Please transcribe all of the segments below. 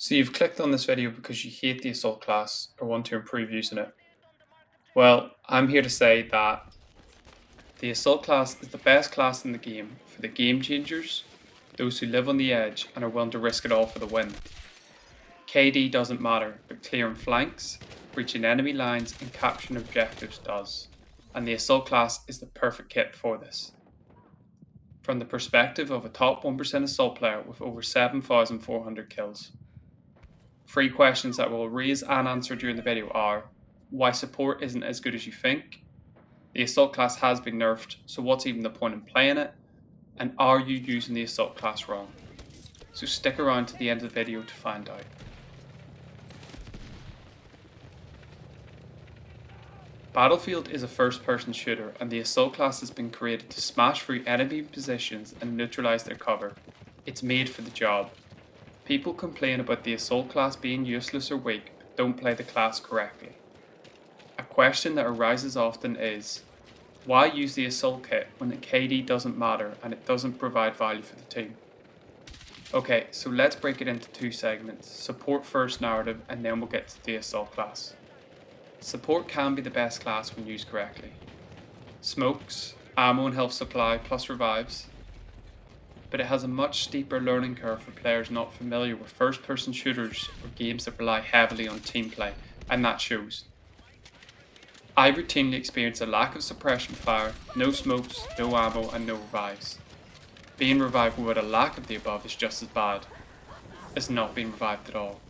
So you've clicked on this video because you hate the assault class or want to improve using it. Well, I'm here to say that the assault class is the best class in the game for the game changers, those who live on the edge and are willing to risk it all for the win. KD doesn't matter, but clearing flanks, breaching enemy lines and capturing objectives does, and the assault class is the perfect kit for this. From the perspective of a top 1% assault player with over 7,400 kills. 3 questions that we'll raise and answer during the video are: why support isn't as good as you think, the assault class has been nerfed, so what's even the point in playing it, and are you using the assault class wrong? So stick around to the end of the video to find out. Battlefield is a first-person shooter, and the assault class has been created to smash through enemy positions and neutralise their cover. It's made for the job. People complain about the assault class being useless or weak, but don't play the class correctly. A question that arises often is, why use the assault kit when the KD doesn't matter and it doesn't provide value for the team? Okay, so let's break it into 2 segments, support first narrative, and then we'll get to the assault class. Support can be the best class when used correctly. Smokes, ammo and health supply plus revives, but it has a much steeper learning curve for players not familiar with first-person shooters or games that rely heavily on team play, and that shows. I routinely experience a lack of suppression fire, no smokes, no ammo and no revives. Being revived without a lack of the above is just as bad as not being revived at all.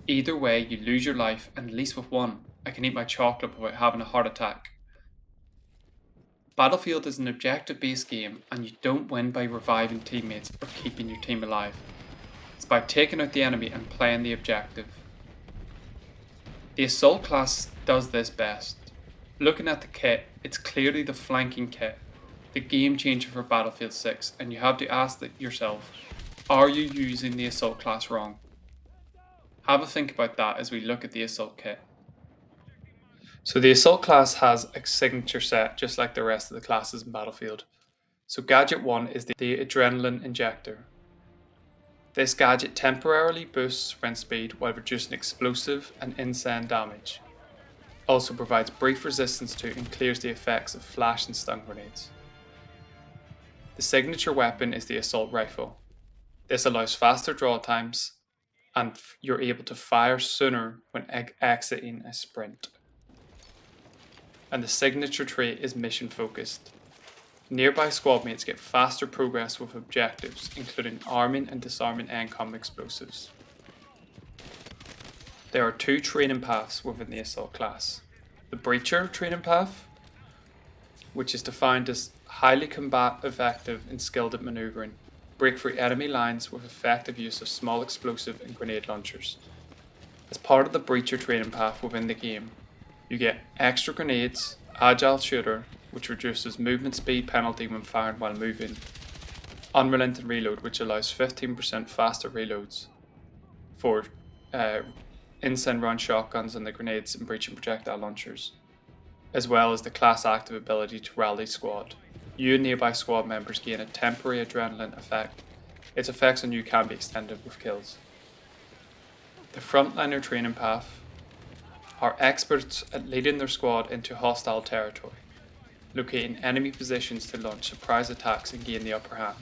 Either way, you lose your life, and at least with one, I can eat my chocolate without having a heart attack. Battlefield is an objective-based game, and you don't win by reviving teammates or keeping your team alive. It's by taking out the enemy and playing the objective. The assault class does this best. Looking at the kit, it's clearly the flanking kit, the game changer for Battlefield 6, and you have to ask yourself, are you using the assault class wrong? Have a think about that as we look at the assault kit. So the assault class has a signature set just like the rest of the classes in Battlefield. So gadget 1 is the adrenaline injector. This gadget temporarily boosts sprint speed while reducing explosive and insane damage. Also provides brief resistance to and clears the effects of flash and stun grenades. The signature weapon is the assault rifle. This allows faster draw times and you're able to fire sooner when exiting a sprint. And the signature trait is mission focused. Nearby squad mates get faster progress with objectives, including arming and disarming NCOM explosives. There are 2 training paths within the assault class. The Breacher training path, which is defined as highly combat effective and skilled at maneuvering, break through enemy lines with effective use of small explosive and grenade launchers. As part of the Breacher training path within the game, you get extra grenades, agile shooter, which reduces movement speed penalty when firing while moving, unrelenting reload, which allows 15% faster reloads for instant run shotguns and the grenades and breaching projectile launchers, as well as the class active ability to rally squad. You and nearby squad members gain a temporary adrenaline effect. Its effects on you can be extended with kills. The frontliner training path are experts at leading their squad into hostile territory, locating enemy positions to launch surprise attacks and gain the upper hand.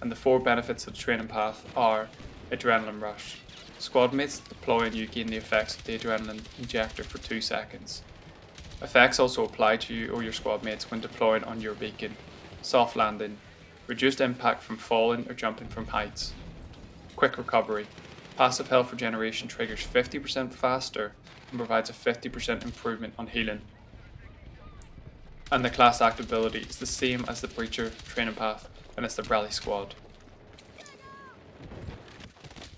And the 4 benefits of the training path are adrenaline rush. Squad mates deploy and you gain the effects of the adrenaline injector for 2 seconds. Effects also apply to you or your squad mates when deploying on your beacon. Soft landing, reduced impact from falling or jumping from heights. Quick recovery, passive health regeneration triggers 50% faster and provides a 50% improvement on healing. And the class active ability is the same as the Breacher training path, and it's the Rally Squad.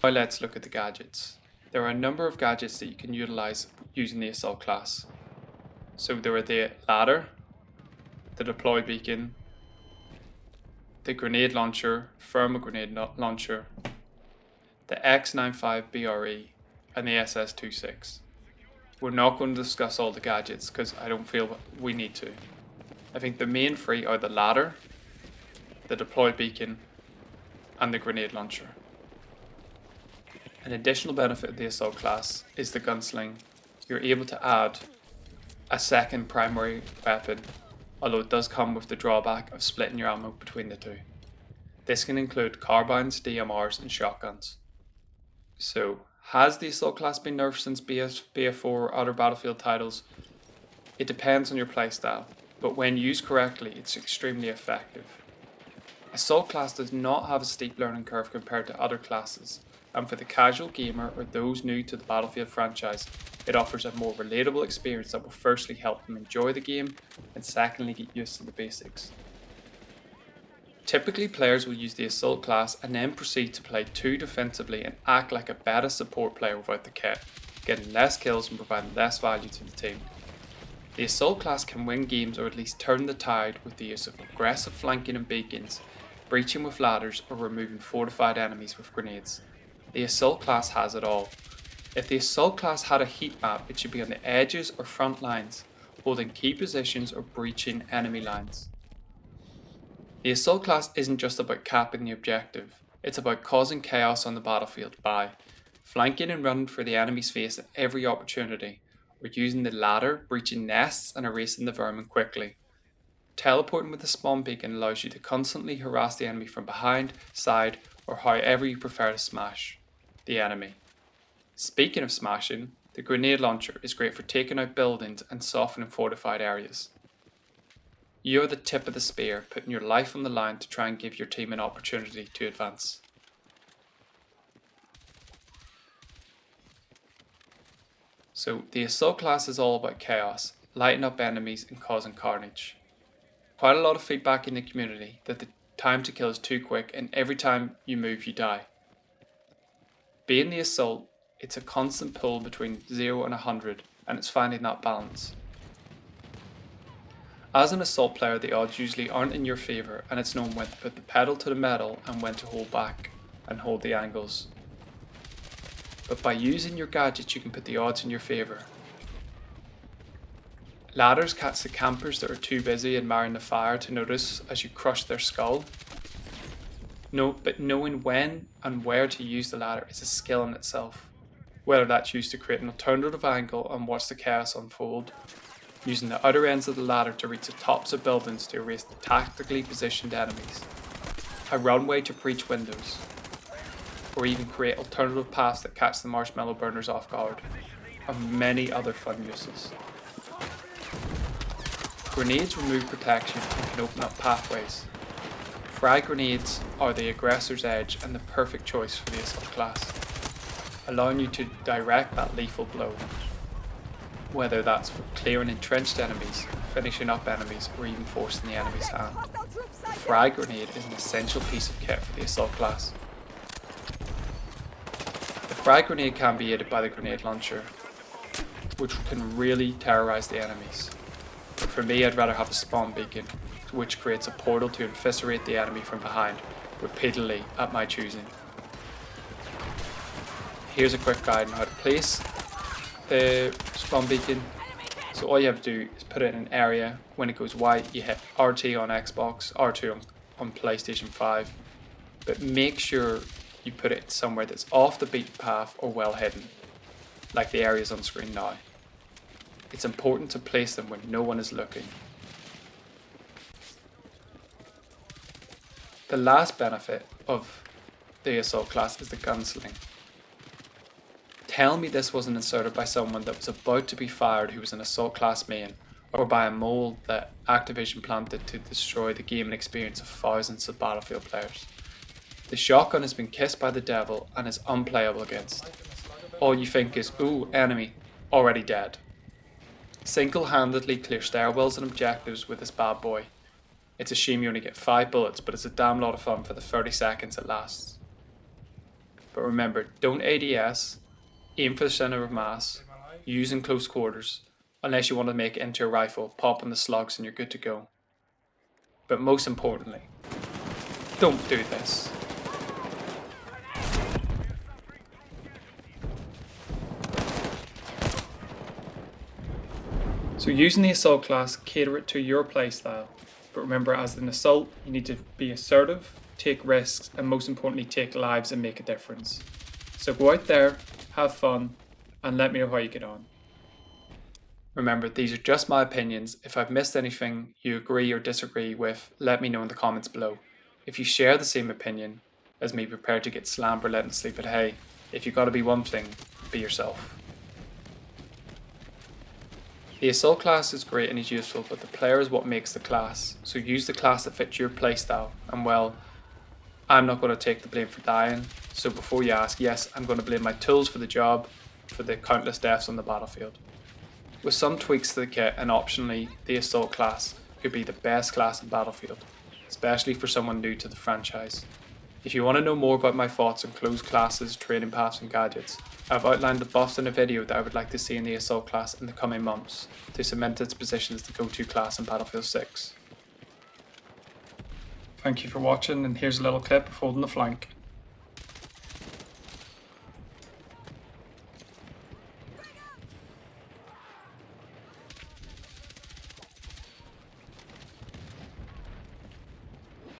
Now let's look at the gadgets. There are a number of gadgets that you can utilize using the assault class. So there are the ladder, the deploy beacon, the grenade launcher, thermal grenade launcher, the X95 BRE, and the SS26. We're not going to discuss all the gadgets because I don't feel we need to. I think the main 3 are the ladder, the deploy beacon, and the grenade launcher. An additional benefit of the assault class is the gunsling. You're able to add a second primary weapon, although it does come with the drawback of splitting your ammo between the two. This can include carbines, DMRs, and shotguns. So, has the assault class been nerfed since BF4 or other Battlefield titles? It depends on your playstyle, but when used correctly, it's extremely effective. Assault class does not have a steep learning curve compared to other classes, and for the casual gamer or those new to the Battlefield franchise, it offers a more relatable experience that will firstly help them enjoy the game, and secondly get used to the basics. Typically, players will use the assault class and then proceed to play too defensively and act like a better support player without the kit, getting less kills and providing less value to the team. The assault class can win games or at least turn the tide with the use of aggressive flanking and beacons, breaching with ladders, or removing fortified enemies with grenades. The assault class has it all. If the assault class had a heat map, it should be on the edges or front lines, holding key positions or breaching enemy lines. The assault class isn't just about capping the objective, it's about causing chaos on the battlefield by flanking and running for the enemy's face at every opportunity, or using the ladder, breaching nests and erasing the vermin quickly. Teleporting with the spawn beacon allows you to constantly harass the enemy from behind, side, or however you prefer to smash the enemy. Speaking of smashing, the grenade launcher is great for taking out buildings and softening fortified areas. You're the tip of the spear, putting your life on the line to try and give your team an opportunity to advance. So the assault class is all about chaos, lighting up enemies and causing carnage. Quite a lot of feedback in the community that the time to kill is too quick and every time you move you die. Being the assault, it's a constant pull between 0 and 100 and it's finding that balance. As an assault player, the odds usually aren't in your favour and it's known when to put the pedal to the metal and when to hold back and hold the angles. But by using your gadgets you can put the odds in your favour. Ladders catch the campers that are too busy admiring the fire to notice as you crush their skull. But knowing when and where to use the ladder is a skill in itself. Whether that's used to create an alternative angle and watch the chaos unfold, using the outer ends of the ladder to reach the tops of buildings to erase the tactically positioned enemies, a runway to breach windows, or even create alternative paths that catch the marshmallow burners off guard, and many other fun uses. Grenades remove protection and can open up pathways. Frag grenades are the aggressor's edge and the perfect choice for the assault class, allowing you to direct that lethal blow. Whether that's for clearing entrenched enemies, finishing up enemies, or even forcing the enemy's hand. The frag grenade is an essential piece of kit for the assault class. The frag grenade can be aided by the grenade launcher, which can really terrorise the enemies. But for me, I'd rather have a spawn beacon, which creates a portal to eviscerate the enemy from behind, repeatedly at my choosing. Here's a quick guide on how to place the spawn beacon. So all you have to do is put it in an area. When it goes white, you hit RT on Xbox, R2 on PlayStation 5. But make sure you put it somewhere that's off the beaten path or well hidden, like the areas on screen now. It's important to place them when no one is looking. The last benefit of the assault class is the gunsling. Tell me this wasn't inserted by someone that was about to be fired who was an assault class main, or by a mold that Activision planted to destroy the gaming experience of thousands of Battlefield players. The shotgun has been kissed by the devil and is unplayable against. All you think is, ooh, enemy, already dead. Single-handedly clear stairwells and objectives with this bad boy. It's a shame you only get 5 bullets, but it's a damn lot of fun for the 30 seconds it lasts. But remember, don't ADS, aim for the centre of mass, use in close quarters, unless you want to make it into a rifle, pop in the slugs and you're good to go. But most importantly, don't do this. So using the assault class, cater it to your playstyle. But remember, as an assault, you need to be assertive, take risks, and most importantly, take lives and make a difference. So go out there, have fun, and let me know how you get on. Remember, these are just my opinions. If I've missed anything you agree or disagree with, let me know in the comments below. If you share the same opinion as me, prepare to get slammed for letting sleep at hay. If you gotta be one thing, be yourself. The assault class is great and is useful, but the player is what makes the class. So use the class that fits your playstyle. And well, I'm not going to take the blame for dying. So before you ask, yes, I'm going to blame my tools for the job, for the countless deaths on the battlefield. With some tweaks to the kit and optionally, the assault class could be the best class in Battlefield, especially for someone new to the franchise. If you want to know more about my thoughts on closed classes, training paths and gadgets, I've outlined the buffs in a video that I would like to see in the assault class in the coming months to cement its position as the go-to class in Battlefield 6. Thank you for watching, and here's a little clip of holding the flank.